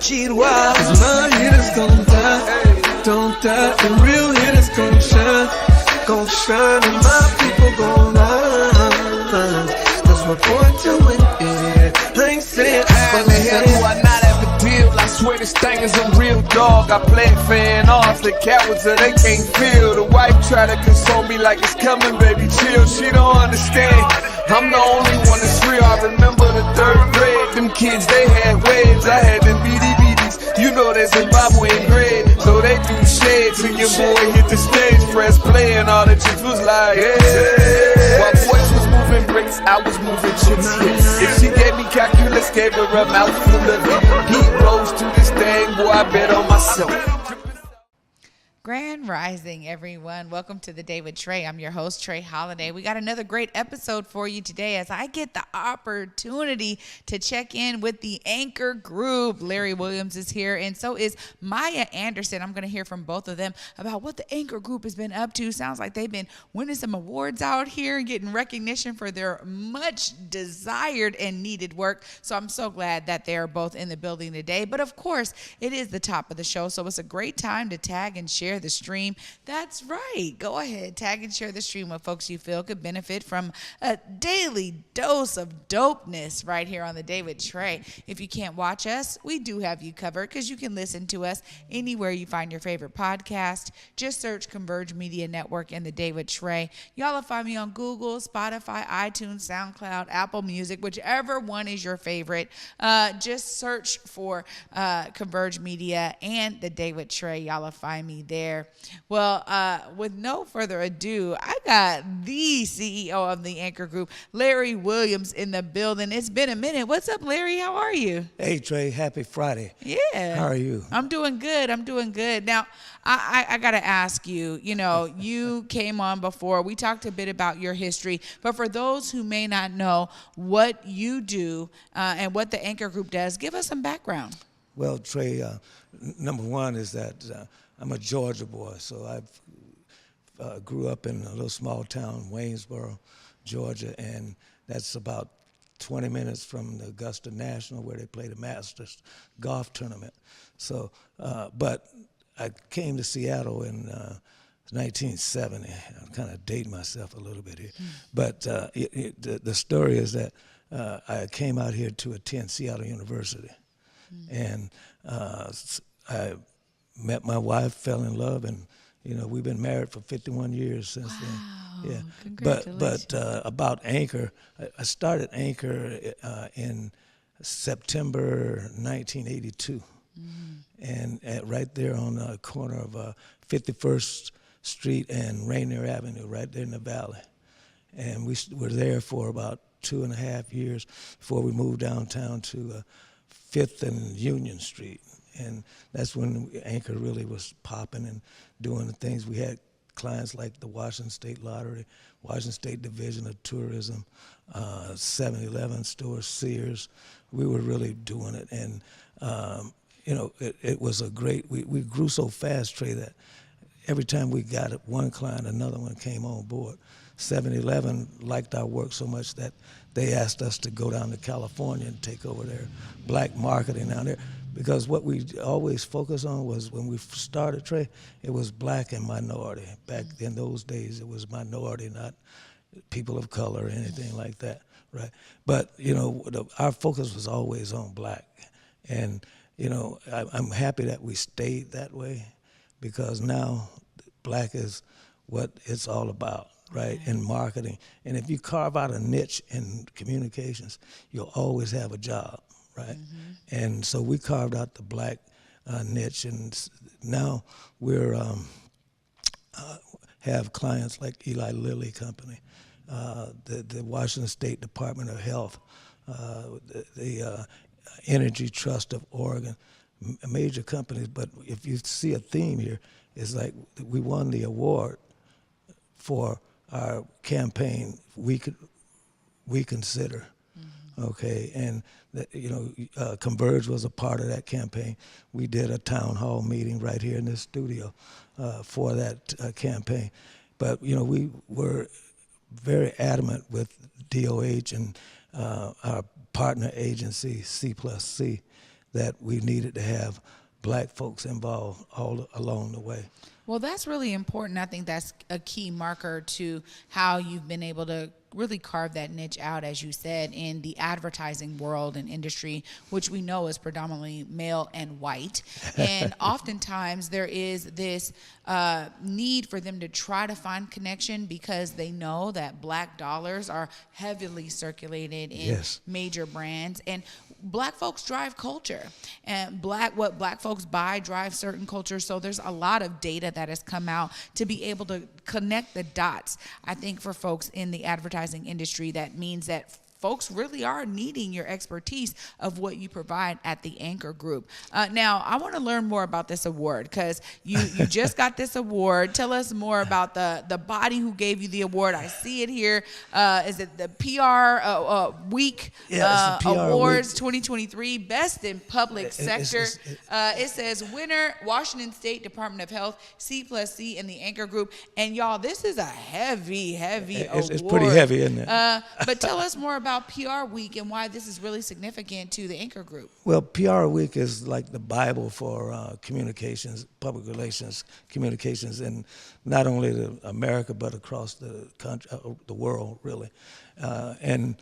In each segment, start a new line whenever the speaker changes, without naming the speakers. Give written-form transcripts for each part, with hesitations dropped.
cheat wild. 'Cause my hitters gon' die, don't die. The real hitters gon' shine, and my people gon' rise. That's what boy doing, yeah. I ain't saying
how the hell do I not have the bill? I swear this thing is a real dog. I play fan off the cowards so they can't feel. The wife try to console me like it's coming, baby, chill. She don't understand. I'm the only one that's real. I remember the 3rd grade. Them kids, they had waves. I had them BDBs. You know that's Zimbabwe grade. So they do shades and your boy hit the stage. Press play and all the chicks was like, yeah. While boys was moving bricks, I was moving chips. Yeah. If she gave me calculus, gave her a mouthful of it. Heat rose to this thing, boy, I bet on myself.
Grand Rising, everyone. Welcome to the Day with Trae. I'm your host, Trae Holiday. We got another great episode for you today as I get the opportunity to check in with the Anchor Group. Larry Williams is here, and so is Maya Anderson. I'm going to hear from both of them about what the Anchor Group has been up to. Sounds like they've been winning some awards out here and getting recognition for their much desired and needed work. So I'm so glad that they're both in the building today. But of course, it is the top of the show, so it's a great time to tag and share the stream. That's right. Go ahead, tag and share the stream with folks you feel could benefit from a daily dose of dopeness right here on the Day with Trae. If you can't watch us, we do have you covered because you can listen to us anywhere you find your favorite podcast. Just search Converge Media Network and the Day with Trae. Y'all will find me on Google, Spotify, iTunes, SoundCloud, Apple Music, whichever one is your favorite. Just search for Converge Media and the Day with Trae. Y'all will find me there. Well, with no further ado, I got the CEO of the Anchor Group, Larry Williams, in the building. It's been a minute. What's up, Larry? How are you?
Hey, Trae. Happy Friday.
Yeah.
How are you?
I'm doing good. Now, I got to ask you, you came on before. We talked a bit about your history, but for those who may not know what you do and what the Anchor Group does, give us some background.
Well, Trae, number one is that I'm a Georgia boy, so I grew up in a little small town, Waynesboro, Georgia, and that's about 20 minutes from the Augusta National where they play the Masters golf tournament. So, but I came to Seattle in 1970. I'm kind of dating myself a little bit here. But the story is that I came out here to attend Seattle University. And I met my wife, fell in love, and we've been married for 51 years since then. Yeah,
congratulations.
But about Anchor, I started Anchor in September 1982, and right there on the corner of 51st Street and Rainier Avenue, right there in the valley. And we were there for about 2.5 years before we moved downtown to 5th and Union Street. And that's when Anchor really was popping and doing the things. We had clients like the Washington State Lottery, Washington State Division of Tourism, 7-Eleven stores, Sears. We were really doing it. And, it was a great, we grew so fast, Trae, that every time we got one client, another one came on board. 7-Eleven liked our work so much that they asked us to go down to California and take over their black marketing down there. Because what we always focused on was when we started Trae, it was black and minority. Back in those days, it was minority, not people of color or anything like that, right? But, our focus was always on black. And, I'm happy that we stayed that way because now black is what it's all about, right, in marketing. And if you carve out a niche in communications, you'll always have a job. Right, and so we carved out the black niche, and now we're have clients like Eli Lilly Company, the Washington State Department of Health, the Energy Trust of Oregon, major companies. But if you see a theme here, it's like we won the award for our campaign. We consider. Okay, and Converge was a part of that campaign. We did a town hall meeting right here in this studio for that campaign. But we were very adamant with DOH and our partner agency C+C that we needed to have black folks involved all along the way.
Well, that's really important. I think that's a key marker to how you've been able to really carve that niche out, as you said, in the advertising world and industry, which we know is predominantly male and white. And oftentimes there is this need for them to try to find connection because they know that black dollars are heavily circulated in
Yes.
major brands. And black folks drive culture, and what black folks buy drives certain culture. So there's a lot of data that has come out to be able to connect the dots. I think for folks in the advertising industry, that means that folks really are needing your expertise of what you provide at the Anchor Group. Now, I want to learn more about this award because you just got this award. Tell us more about the body who gave you the award. I see it here. Is it the PR Week
Yeah, it's the PR
Awards
Week.
2023 Best in Public Sector? It says winner, Washington State Department of Health, C+C, and the Anchor Group. And y'all, this is a heavy award.
It's pretty heavy, isn't it?
But tell us more about PR Week and why this is really significant to the Anchor Group.
Well, PR Week is like the Bible for communications, public relations, communications, in not only America but across the country, the world, really. And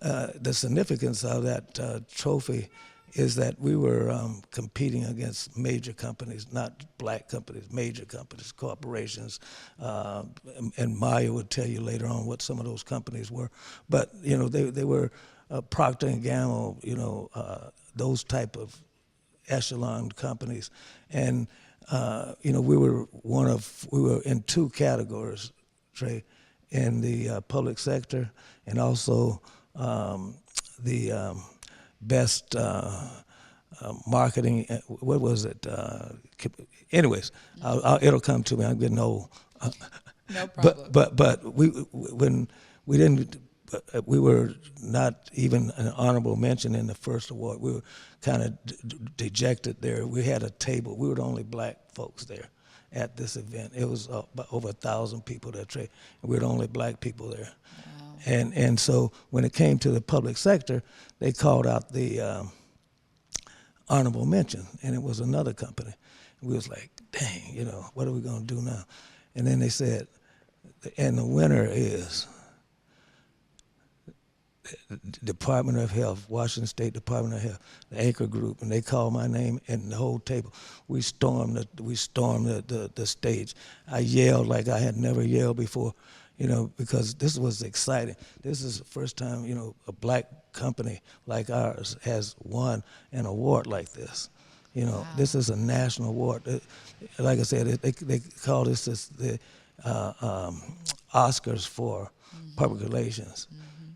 the significance of that trophy is that we were competing against major companies, not black companies, major companies, corporations, and Maya would tell you later on what some of those companies were. But you know, they were Procter and Gamble, you know, those type of echelon companies, and you know, we were in two categories, Trae, in the public sector and also the best marketing. What was it? Anyways, it'll come to me. I'm getting old.
No problem.
But when we didn't, we were not even an honorable mention in the first award. We were kind of dejected there. We had a table. We were the only black folks there at this event. It was about over 1,000 people there, Trae, and we were the only black people there. Wow. And so when it came to the public sector, they called out the honorable mention, and it was another company. And we was like, dang, you know, what are we going to do now? And then they said, and the winner is Department of Health, Washington State Department of Health, the Anchor Group, and they called my name and the whole table. We stormed the stage. I yelled like I had never yelled before, you know, because this was exciting. This is the first time, you know, a black company like ours has won an award like this. You know, wow. This is a national award. Like I said, they call this the Oscars for public relations.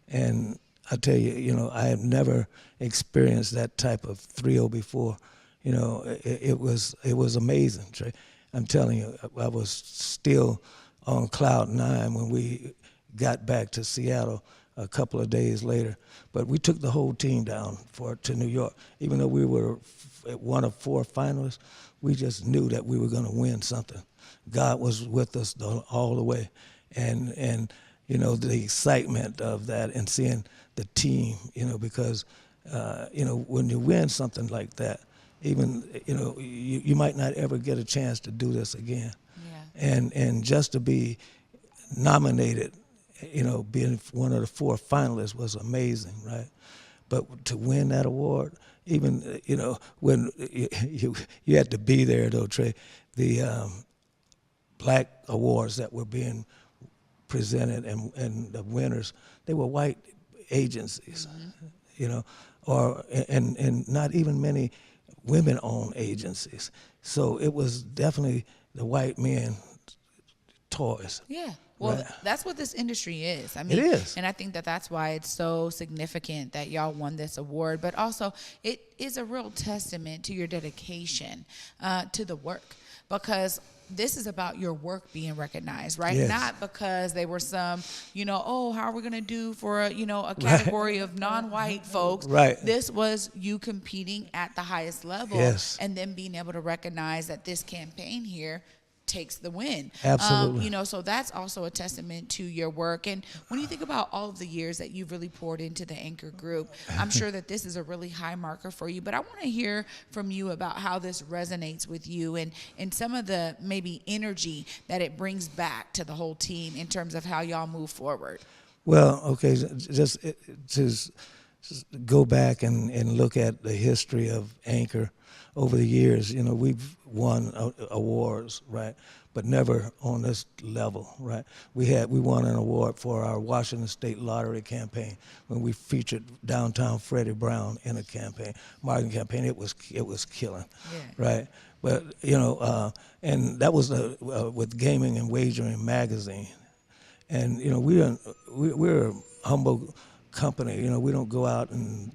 And I tell you, you know, I have never experienced that type of thrill before. You know, it was amazing, Trae. I'm telling you, I was still on cloud nine when we got back to Seattle a couple of days later. But we took the whole team down to New York. Even though we were one of 4 finalists, we just knew that we were going to win something. God was with us all the way. And you know, the excitement of that and seeing the team, you know, because, you know, when you win something like that, even, you know, you might not ever get a chance to do this again. Yeah. And just to be nominated, you know, being one of the 4 finalists was amazing, right? But to win that award, even, you know, when you had to be there, though, Trae, the black awards that were being presented and the winners, they were white agencies, you know, and not even many women-owned agencies. So it was definitely the white men toys.
Yeah. Well,
right.
That's what this industry is. I mean,
it is.
And I think that that's why it's so significant that y'all won this award. But also, it is a real testament to your dedication to the work, because this is about your work being recognized, right?
Yes.
Not because they were some, you know, oh, how are we going to do for, a category of non-white folks?
Right.
This was you competing at the highest level.
Yes.
And then being able to recognize that this campaign here takes the win.
Absolutely.
So that's also a testament to your work. And when you think about all of the years that you've really poured into the Anchor Group, I'm sure that this is a really high marker for you. But I want to hear from you about how this resonates with you and some of the maybe energy that it brings back to the whole team in terms of how y'all move forward.
Well, okay, just go back and look at the history of Anchor over the years. We've won awards, right, but never on this level, right? We won an award for our Washington State Lottery campaign when we featured downtown Freddie Brown in a marketing campaign. It was killing, right? But and that was with Gaming and Wagering magazine. And we're a humble company. We don't go out and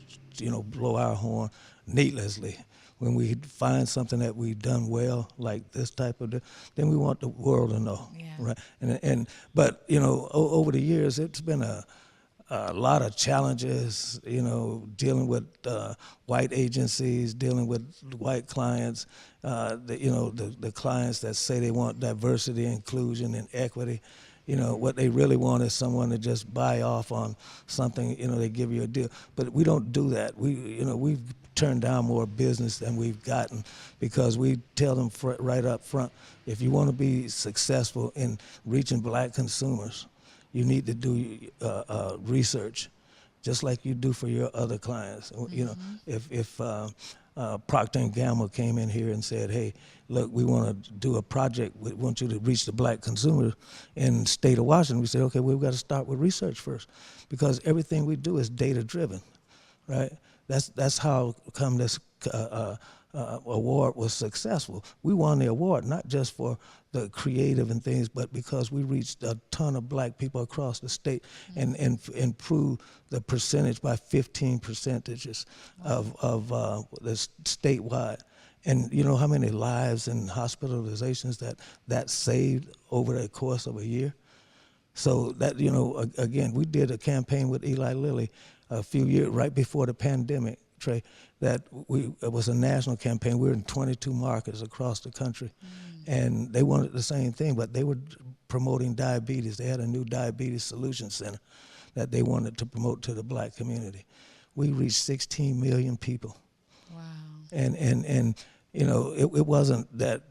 blow our horn needlessly. When we find something that we've done well, like this type of, then we want the world to know, right? But over the years, it's been a lot of challenges. Dealing with white agencies, dealing with white clients. The clients that say they want diversity, inclusion, and equity. What they really want is someone to just buy off on something. They give you a deal, but we don't do that. We've turned down more business than we've gotten because we tell them right up front, if you want to be successful in reaching black consumers, you need to do research, just like you do for your other clients. Mm-hmm. If Procter & Gamble came in here and said, hey, look, we want to do a project. We want you to reach the black consumer in the state of Washington. We said, okay, we've got to start with research first because everything we do is data-driven, right? That's how come this award was successful. We won the award not just for the creative and things, but because we reached a ton of black people across the state and improved the percentage by 15 percentages of the statewide. And you know how many lives and hospitalizations that saved over the course of a year? So that, again, we did a campaign with Eli Lilly a few years right before the pandemic, Trae, it was a national campaign. We were in 22 markets across the country. And they wanted the same thing, but they were promoting diabetes. They had a new diabetes solution center that they wanted to promote to the black community. We reached 16 million people.
Wow.
And it wasn't that,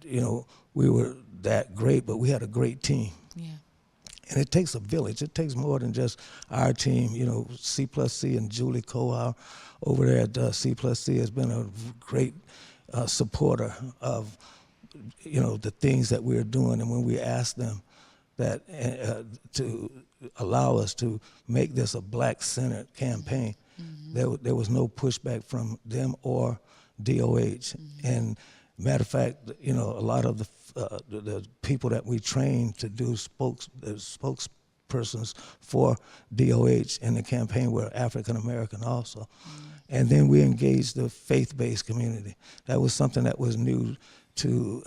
we were that great, but we had a great team.
Yeah.
And it takes a village. It takes more than just our team. C+C and Julie Kohar over there at C+C has been a great supporter of, the things that we're doing. And when we ask them that to allow us to make this a black-centered campaign, there was no pushback from them or DOH. And matter of fact, a lot of the people that we train to do spokespersons for DOH in the campaign were African American also. And then we engaged the faith-based community. That was something that was new to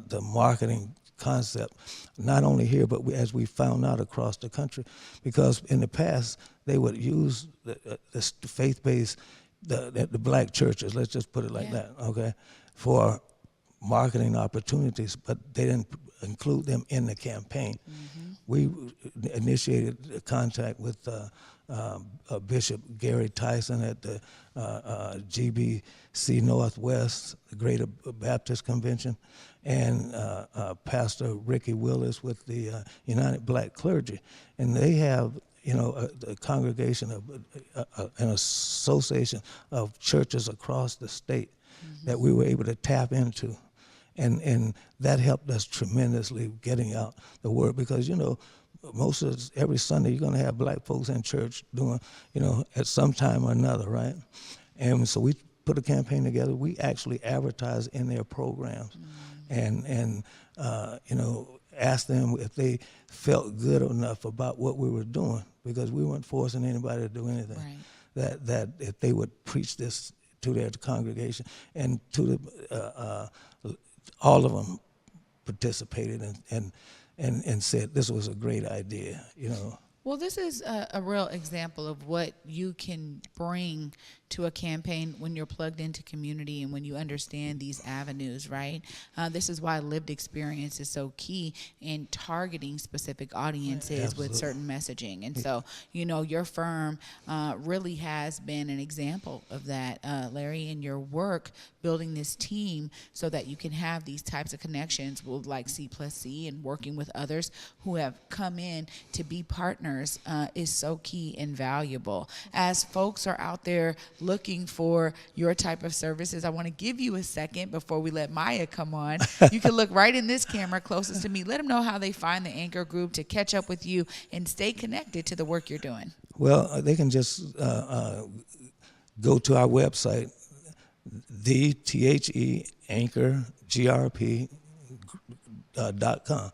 the marketing concept, not only here, but as we found out across the country. Because in the past, they would use the faith-based, the black churches, let's just put it like that, okay, for marketing opportunities, but they didn't include them in the campaign. We initiated a contact with Bishop Gary Tyson at the GBC Northwest, the Greater Baptist Convention, and Pastor Ricky Willis with the United Black Clergy. And they have a congregation of an association of churches across the state that we were able to tap into. And that helped us tremendously getting out the word because, every Sunday you're going to have black folks in church doing, at some time or another, right? And so we put a campaign together. We actually advertised in their programs and asked them if they felt good enough about what we were doing because we weren't forcing anybody to do anything. Right. That if they would preach this to their congregation and to the all of them participated and said this was a great idea,
Well, this is a real example of what you can bring to a campaign when you're plugged into community and when you understand these avenues, right? This is why lived experience is so key in targeting specific audiences with certain messaging. And so, your firm really has been an example of that, Larry, in your work building this team so that you can have these types of connections with like C+C and working with others who have come in to be partners is so key and valuable. As folks are out there looking for your type of services, I want to give you a second before we let Maya come on. You can look right in this camera closest to me. Let them know how they find the Anchor Group to catch up with you and stay connected to the work you're doing.
Well, they can just go to our website, anchorgrp.com.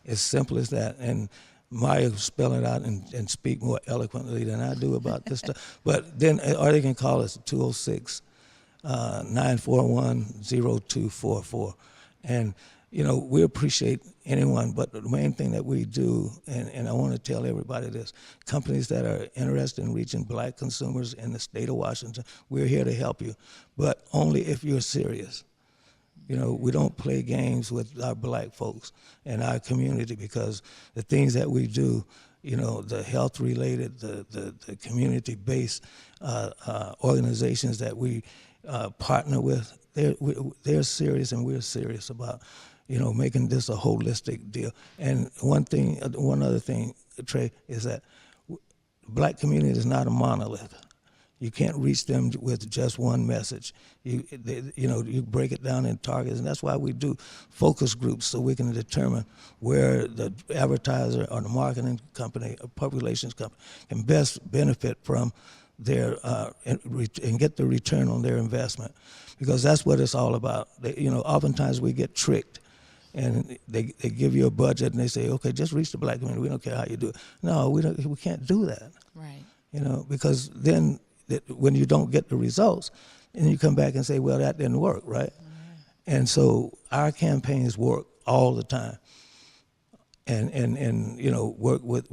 It's simple as that. And Maya spell it out and speak more eloquently than I do about this stuff. But then, or they can call us 206-941-0244. And, we appreciate anyone, but the main thing that we do, and I want to tell everybody this, companies that are interested in reaching black consumers in the state of Washington, we're here to help you, but only if you're serious. We don't play games with our black folks and our community, because the things that we do, the health-related, the community-based organizations that we partner with, they're serious, and we're serious about, making this a holistic deal. And one other thing, Trae, is that the black community is not a monolith. You can't reach them with just one message. You break it down in targets, and that's why we do focus groups, so we can determine where the advertiser or the marketing company or public relations company can best benefit from their and get the return on their investment, because that's what it's all about. Oftentimes we get tricked, and they give you a budget and they say, okay, just reach the black community. We don't care how you do it. No, we can't do that.
Right.
Because then, when you don't get the results, and you come back and say, well, that didn't work, right? And so our campaigns work all the time. And work with,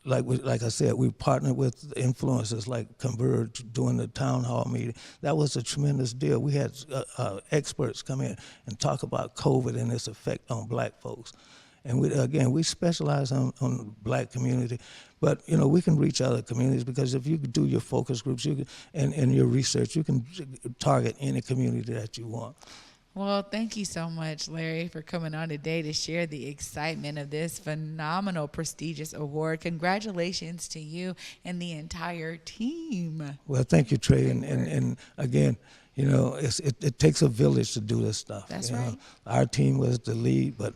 like I said, we partnered with influencers like Converge doing the town hall meeting. That was a tremendous deal. We had experts come in and talk about COVID and its effect on black folks. And we specialize on the black community, but we can reach other communities, because if you do your focus groups, and your research, you can target any community that you want.
Well, thank you so much, Larry, for coming on today to share the excitement of this phenomenal, prestigious award. Congratulations to you and the entire team.
Well, thank you, Trae, and again, it takes a village to do this stuff.
That's right.
Our team was the lead, but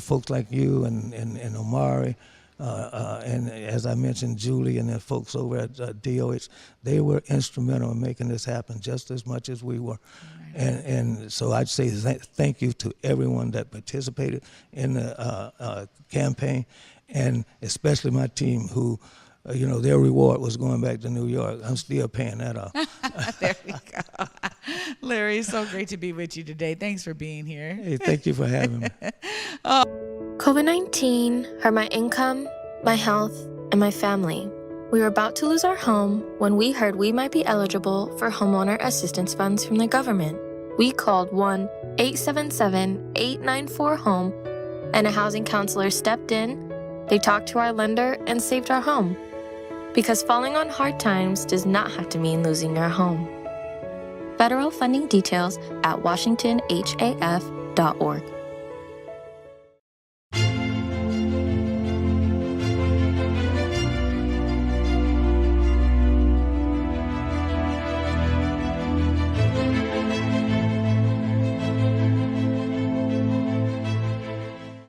folks like you and Omari, and as I mentioned, Julie and the folks over at DOH, they were instrumental in making this happen just as much as we were. Right. And so I'd say thank you to everyone that participated in the campaign, and especially my team who, their reward was going back to New York. I'm still paying that off.
There we go. Larry, it's so great to be with you today. Thanks for being here.
Hey, thank you for having me.
COVID-19 hurt my income, my health, and my family. We were about to lose our home when we heard we might be eligible for homeowner assistance funds from the government. We called 1-877-894-HOME, and a housing counselor stepped in. They talked to our lender and saved our home. Because falling on hard times does not have to mean losing your home. Federal funding details at washingtonhaf.org.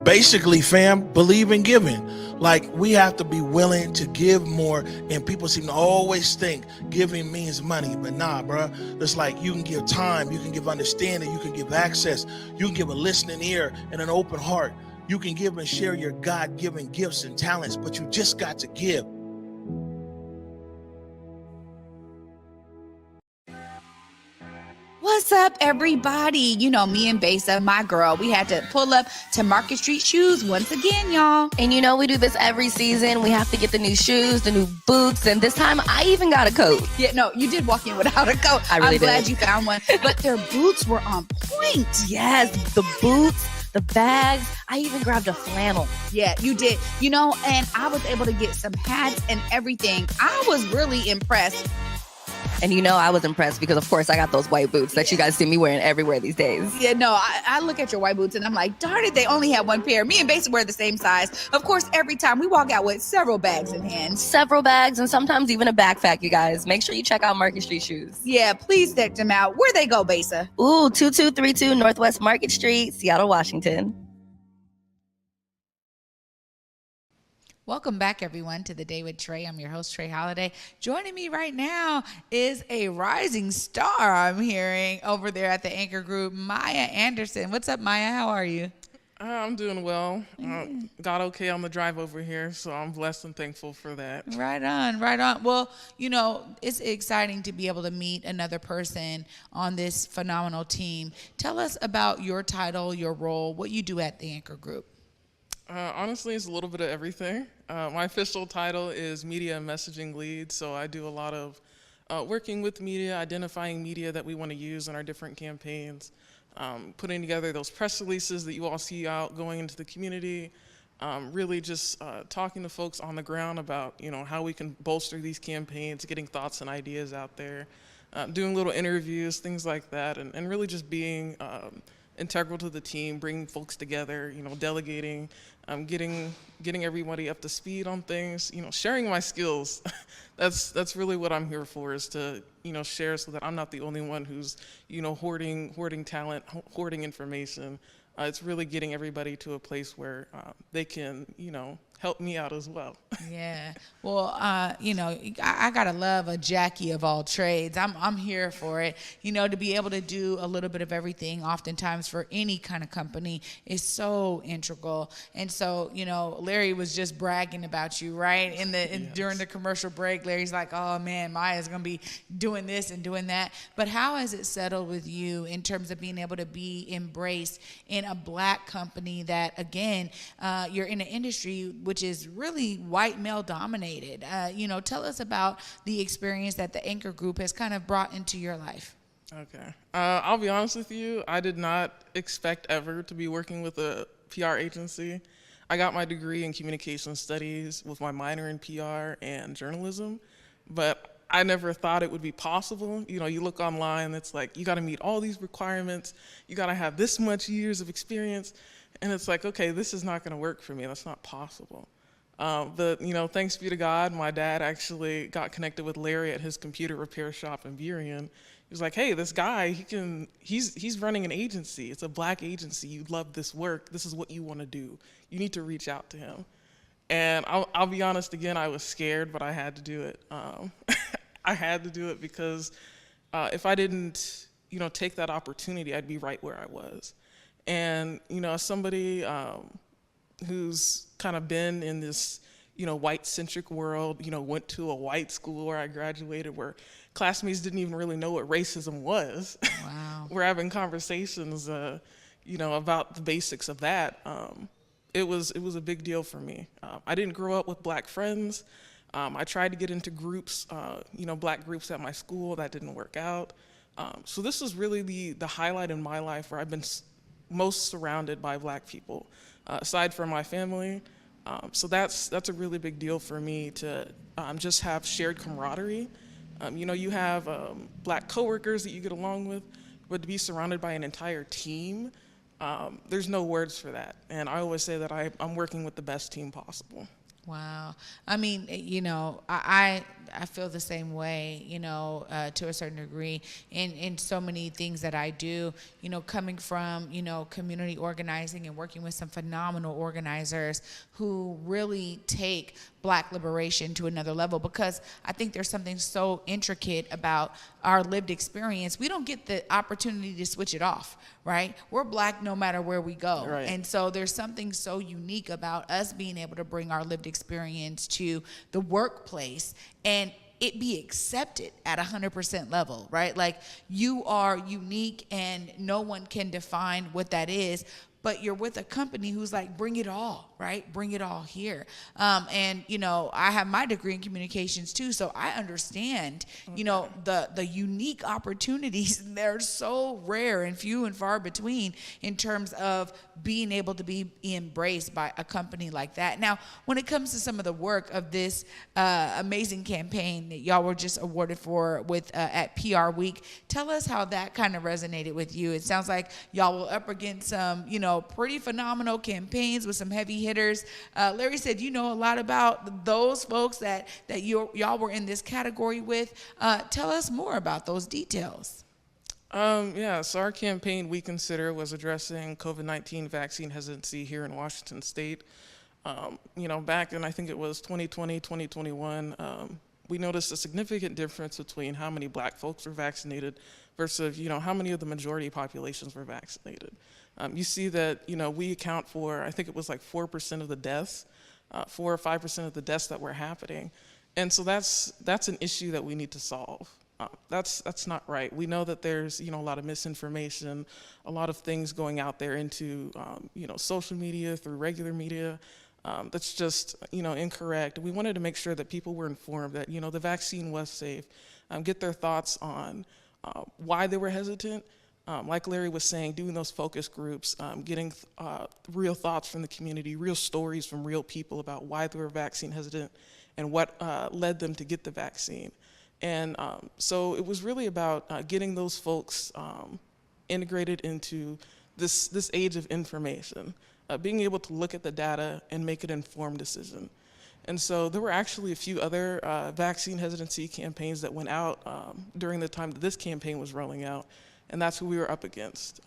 Basically, fam, believe in giving. Like, we have to be willing to give more, and people seem to always think giving means money, but nah, bro. It's like you can give time, you can give understanding, you can give access, you can give a listening ear and an open heart. You can give and share your God-given gifts and talents, but you just got to give.
What's What's up, everybody? You know, me and Besa, my girl, we had to pull up to Market Street Shoes once again, y'all.
And you know, we do this every season. We have to get the new shoes, the new boots, and this time I even got a coat.
Yeah, no, you did walk in without a coat.
I really
I'm glad
did.
you found one. But their boots were on point.
Yes, the boots, the bags. I even grabbed a flannel.
Yeah, you did. You know, and I was able to get some hats and everything. I was really impressed.
And you know, I was impressed because, of course, I got those white boots that you guys see me wearing everywhere these days.
Yeah, no, I look at your white boots and I'm like, darn it, they only have one pair. Me and Besa wear the same size. Of course, every time we walk out with several bags in hand.
Several bags and sometimes even a backpack, you guys. Make sure you check out Market Street Shoes.
Yeah, please check them out. Where they go, Besa?
Ooh, 2232 Northwest Market Street, Seattle, Washington.
Welcome back, everyone, to The Day with Trae. I'm your host, Trae Holiday. Joining me right now is a rising star I'm hearing over there at the Anchor Group, Maya Anderson. What's up, Maya? How are you?
I'm doing well. Got okay on the drive over here, so I'm blessed and thankful for that.
Right on, right on. Well, you know, it's exciting to be able to meet another person on this phenomenal team. Tell us about your title, your role, what you do at the Anchor Group.
Honestly, it's a little bit of everything. My official title is Media and Messaging Lead, so I do a lot of working with media, identifying media that we want to use in our different campaigns, putting together those press releases that you all see out going into the community, really just talking to folks on the ground about, you know, how we can bolster these campaigns, getting thoughts and ideas out there, doing little interviews, things like that, and really just being integral to the team, bringing folks together, you know, delegating, getting everybody up to speed on things, you know, sharing my skills. That's really what I'm here for, is to, you know, share so that I'm not the only one who's, you know, hoarding talent, hoarding information. It's really getting everybody to a place where they can, you know, help me out as well.
Yeah. Well, you know, I gotta love a Jackie of all trades. I'm here for it. You know, to be able to do a little bit of everything, oftentimes for any kind of company, is so integral. And so, you know, Larry was just bragging about you, right? During the commercial break, Larry's like, "Oh man, Maya's gonna be doing this and doing that." But how has it settled with you in terms of being able to be embraced in a Black company that, again, you're in an industry which is really white male dominated? You know, tell us about the experience that the Anchor Group has kind of brought into your life.
Okay. I'll be honest with you. I did not expect ever to be working with a PR agency. I got my degree in communication studies with my minor in PR and journalism, but I never thought it would be possible. You know, you look online, it's like, you got to meet all these requirements. You got to have this much years of experience. And it's like, okay, this is not going to work for me. That's not possible. But, you know, thanks be to God, my dad actually got connected with Larry at his computer repair shop in Burien. He was like, hey, this guy, he's running an agency. It's a Black agency. You love this work. This is what you want to do. You need to reach out to him. And I'll be honest, again, I was scared, but I had to do it. I had to do it because if I didn't, you know, take that opportunity, I'd be right where I was. And, you know, as somebody who's kind of been in this, you know, white-centric world, you know, went to a white school where I graduated, where classmates didn't even really know what racism was.
Wow.
We're having conversations, you know, about the basics of that. It was a big deal for me. I didn't grow up with Black friends. I tried to get into groups, you know, Black groups at my school. That didn't work out. So this was really the highlight in my life where I've been most surrounded by Black people, aside from my family. So that's a really big deal for me to just have shared camaraderie. You know, you have Black coworkers that you get along with, but to be surrounded by an entire team, there's no words for that. And I always say that I'm working with the best team possible.
Wow. I mean, you know, I feel the same way, you know, to a certain degree in so many things that I do, you know, coming from, you know, community organizing and working with some phenomenal organizers who really take Black liberation to another level, because I think there's something so intricate about our lived experience. We don't get the opportunity to switch it off, right? We're Black no matter where we go.
Right.
And so there's something so unique about us being able to bring our lived experience to the workplace and it be accepted at 100% level, right? Like, you are unique and no one can define what that is, but you're with a company who's like, bring it all, right? Bring it all here. And, you know, I have my degree in communications too, so I understand, you know, the unique opportunities. They're so rare and few and far between in terms of being able to be embraced by a company like that. Now, when it comes to some of the work of this amazing campaign that y'all were just awarded for with at PR Week, tell us how that kind of resonated with you. It sounds like y'all were up against some, you know, pretty phenomenal campaigns with some heavy hitters. Larry said you know a lot about those folks that y'all were in this category with. Tell us more about those details.
Yeah, so our campaign, We Consider, was addressing COVID-19 vaccine hesitancy here in Washington State. You know, back in, I think it was 2020, 2021, we noticed a significant difference between how many black folks were vaccinated versus, you know, how many of the majority populations were vaccinated. You see that, you know, we account for, I think it was like 4% of the deaths, 4 or 5% of the deaths that were happening. And so that's an issue that we need to solve. That's not right. We know that there's, you know, a lot of misinformation, a lot of things going out there into, you know, social media, through regular media, that's just, you know, incorrect. We wanted to make sure that people were informed that, you know, the vaccine was safe, get their thoughts on why they were hesitant. Like Larry was saying, doing those focus groups, getting real thoughts from the community, real stories from real people about why they were vaccine hesitant and what led them to get the vaccine. And so it was really about getting those folks integrated into this age of information, being able to look at the data and make an informed decision. And so there were actually a few other vaccine hesitancy campaigns that went out during the time that this campaign was rolling out, and that's who we were up against.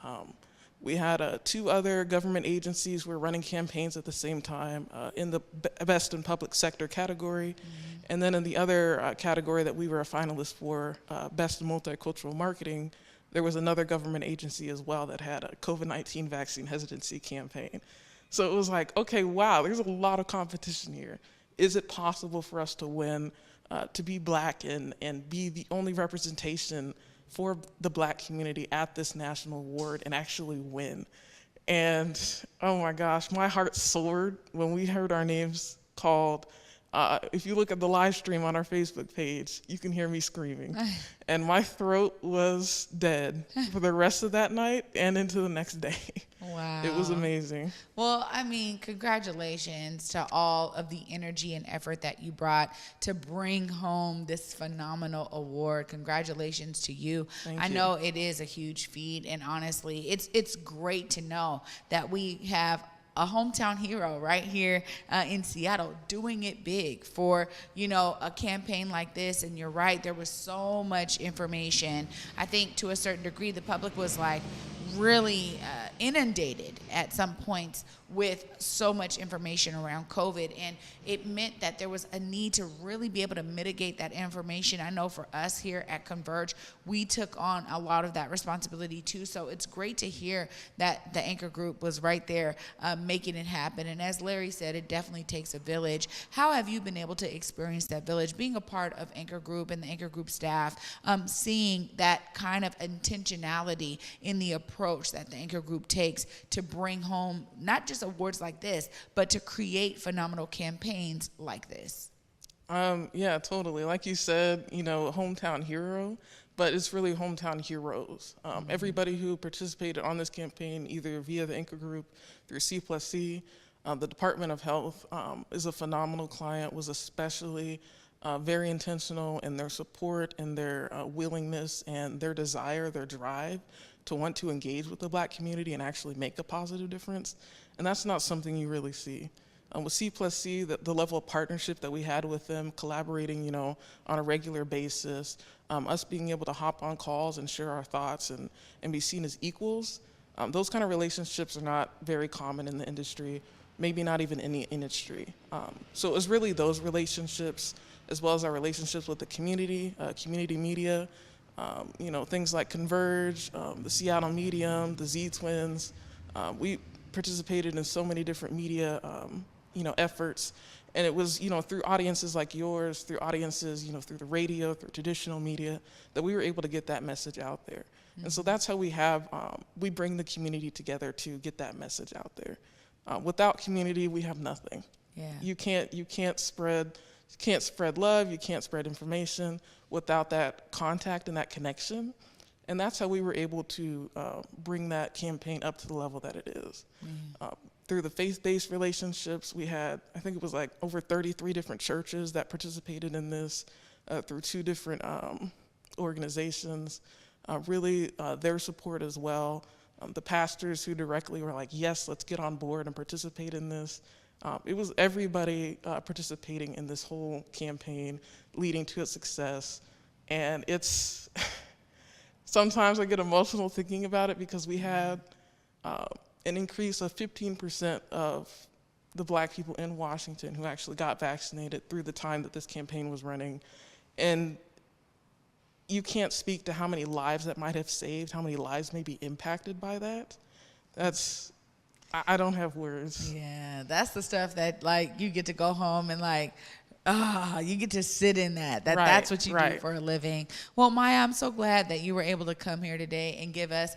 We had 2 other government agencies who were running campaigns at the same time in the best in public sector category. And then in the other category that we were a finalist for, best in multicultural marketing, there was another government agency as well that had a COVID-19 vaccine hesitancy campaign. So it was like, okay, wow, there's a lot of competition here. Is it possible for us to win, to be black and be the only representation for the black community at this national award and actually win? And oh my gosh, my heart soared when we heard our names called. If you look at the live stream on our Facebook page, you can hear me screaming. And my throat was dead for the rest of that night and into the next day.
Wow.
It was amazing.
Well, I mean, congratulations to all of the energy and effort that you brought to bring home this phenomenal award. Congratulations to you.
Thank
I
you.
know it is a huge feat, and honestly, it's great to know that we have a hometown hero right here in Seattle doing it big for, you know, a campaign like this. And you're right, there was so much information. I think to a certain degree, the public was like really inundated at some points with so much information around COVID, and it meant that there was a need to really be able to mitigate that information. I know for us here at Converge, we took on a lot of that responsibility too, so it's great to hear that the Anchor Group was right there making it happen. And as Larry said, it definitely takes a village. How have you been able to experience that village, being a part of Anchor Group and the Anchor Group staff, seeing that kind of intentionality in the approach that the Anchor Group takes to bring home not just awards like this, but to create phenomenal campaigns like this?
Yeah, totally. Like you said, you know, hometown hero, but it's really hometown heroes. Everybody who participated on this campaign, either via the Anchor Group, through C+C, the Department of Health is a phenomenal client, was especially very intentional in their support and their willingness and their desire, their drive to want to engage with the black community and actually make a positive difference. And that's not something you really see. With C+C, the level of partnership that we had with them, collaborating, you know, on a regular basis, us being able to hop on calls and share our thoughts and be seen as equals, those kind of relationships are not very common in the industry, maybe not even in the industry. So it was really those relationships, as well as our relationships with the community, community media, you know, things like Converge, the Seattle Medium, the Z Twins. We participated in so many different media efforts. And it was, through audiences like yours, through audiences, through the radio, through traditional media, that we were able to get that message out there. And so that's how we bring the community together to get that message out there. Without community, we have nothing.
Yeah.
You can't spread love, you can't spread information without that contact and that connection. And that's how we were able to bring that campaign up to the level that it is. Through the faith-based relationships, we had, I think it was like over 33 different churches that participated in this, through 2 different organizations. Really, their support as well. The pastors who directly were like, yes, let's get on board and participate in this. It was everybody participating in this whole campaign, leading to its success. And it's, sometimes I get emotional thinking about it because we had an increase of 15% of the Black people in Washington who actually got vaccinated through the time that this campaign was running. And you can't speak to how many lives that might have saved, how many lives may be impacted by that. I don't have words.
Yeah, that's the stuff that like you get to go home and like, you get to sit in that. That's what you do for a living. Well, Maya, I'm so glad that you were able to come here today and give us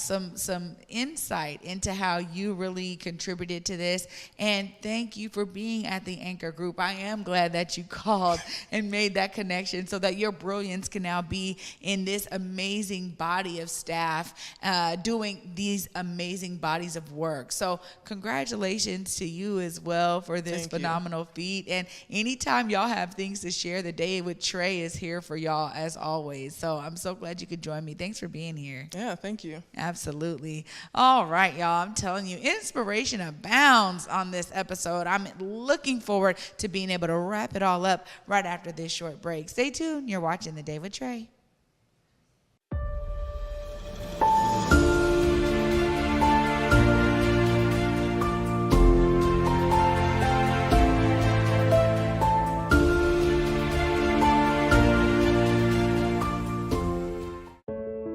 some insight into how you really contributed to this. And thank you for being at the Anchor Group. I am glad that you called and made that connection so that your brilliance can now be in this amazing body of staff doing these amazing bodies of work. So congratulations to you as well for this phenomenal feat. And anytime y'all have things to share, the Day with Trae is here for y'all as always. So I'm so glad you could join me. Thanks for being here.
Yeah, thank you.
Absolutely. All right, y'all. I'm telling you, inspiration abounds on this episode. I'm looking forward to being able to wrap it all up right after this short break. Stay tuned. You're watching The Day with Trae.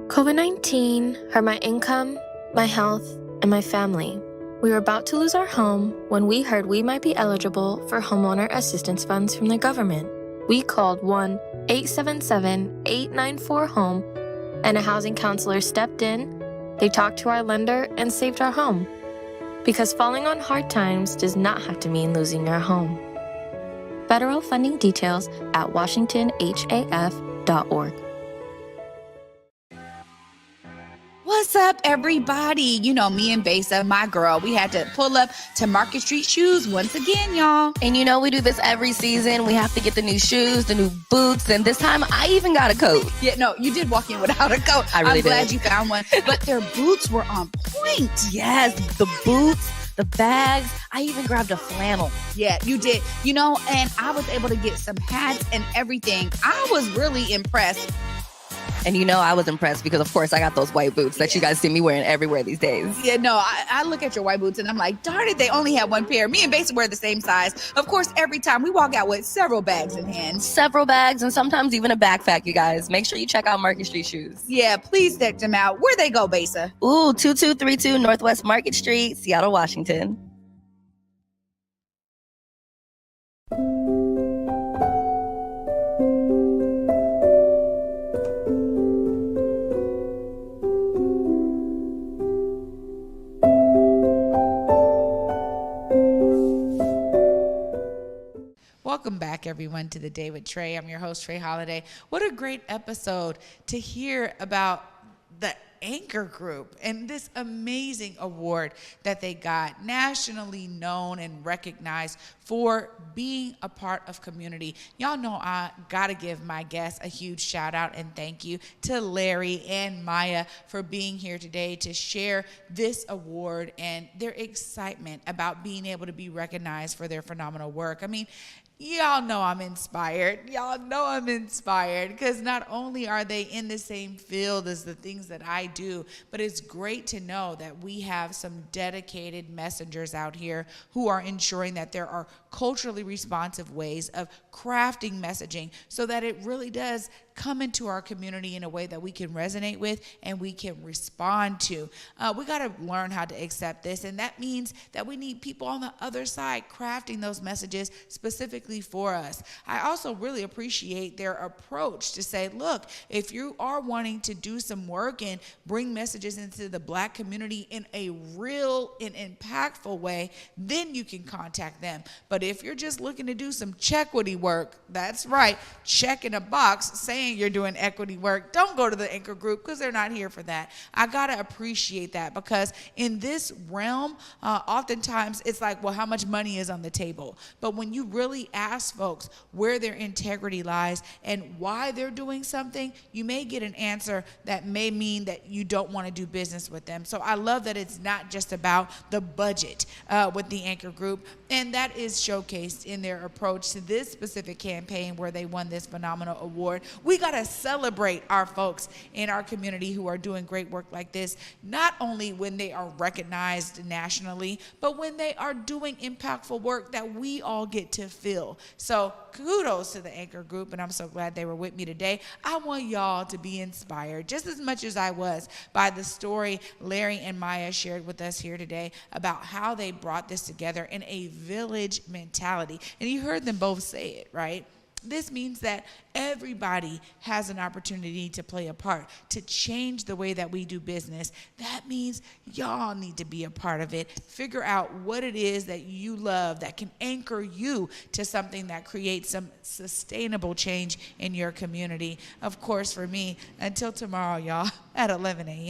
COVID-19 hurt my income, my health, and my family. We were about to lose our home when we heard we might be eligible for homeowner assistance funds from the government. We called 1-877-894-HOME, and a housing counselor stepped in. They talked to our lender and saved our home. Because falling on hard times does not have to mean losing your home. Federal funding details at washingtonhaf.org.
What's up, everybody? You know, me and Besa, my girl, we had to pull up to Market Street Shoes once again, y'all.
And you know, we do this every season. We have to get the new shoes, the new boots, and this time I even got a coat.
Yeah, no, you did walk in without a coat.
I really
I'm glad
did.
you found one. But their boots were on point.
Yes, the boots, the bags. I even grabbed a flannel.
Yeah, you did. You know, and I was able to get some hats and everything. I was really impressed.
And you know I was impressed because, of course, I got those white boots that you guys see me wearing everywhere these days.
Yeah, no, I look at your white boots and I'm like, darn it, they only have one pair. Me and Besa wear the same size. Of course, every time we walk out with several bags in hand.
Several bags and sometimes even a backpack, you guys. Make sure you check out Market Street Shoes.
Yeah, please check them out. Where they go, Besa?
Ooh, 2232 Northwest Market Street, Seattle, Washington.
Welcome back, everyone, to The Day with Trae. I'm your host, Trae Holiday. What a great episode to hear about the Anchor Group and this amazing award that they got, nationally known and recognized for being a part of community. Y'all know I gotta give my guests a huge shout out and thank you to Larry and Maya for being here today to share this award and their excitement about being able to be recognized for their phenomenal work. I mean, y'all know I'm inspired. Y'all know I'm inspired because not only are they in the same field as the things that I do, but it's great to know that we have some dedicated messengers out here who are ensuring that there are culturally responsive ways of crafting messaging so that it really does come into our community in a way that we can resonate with and we can respond to. We got to learn how to accept this, and that means that we need people on the other side crafting those messages specifically for us. I also really appreciate their approach to say, look, if you are wanting to do some work and bring messages into the Black community in a real and impactful way, then you can contact them. But if you're just looking to do some chequity work, that's right, check in a box saying you're doing equity work, don't go to the Anchor Group because they're not here for that. I got to appreciate that, because in this realm, oftentimes it's like, well, how much money is on the table? But when you really ask folks where their integrity lies and why they're doing something, you may get an answer that may mean that you don't want to do business with them. So I love that it's not just about the budget with the Anchor Group, and that is showcased in their approach to this specific campaign where they won this phenomenal award. We got to celebrate our folks in our community who are doing great work like this, not only when they are recognized nationally, but when they are doing impactful work that we all get to feel. So kudos to the Anchor Group, and I'm so glad they were with me today. I want y'all to be inspired just as much as I was by the story Larry and Maya shared with us here today about how they brought this together in a village mentality. And you heard them both say it, right? This means that everybody has an opportunity to play a part, to change the way that we do business. That means y'all need to be a part of it. Figure out what it is that you love that can anchor you to something that creates some sustainable change in your community. Of course, for me, until tomorrow, y'all, at 11 a.m.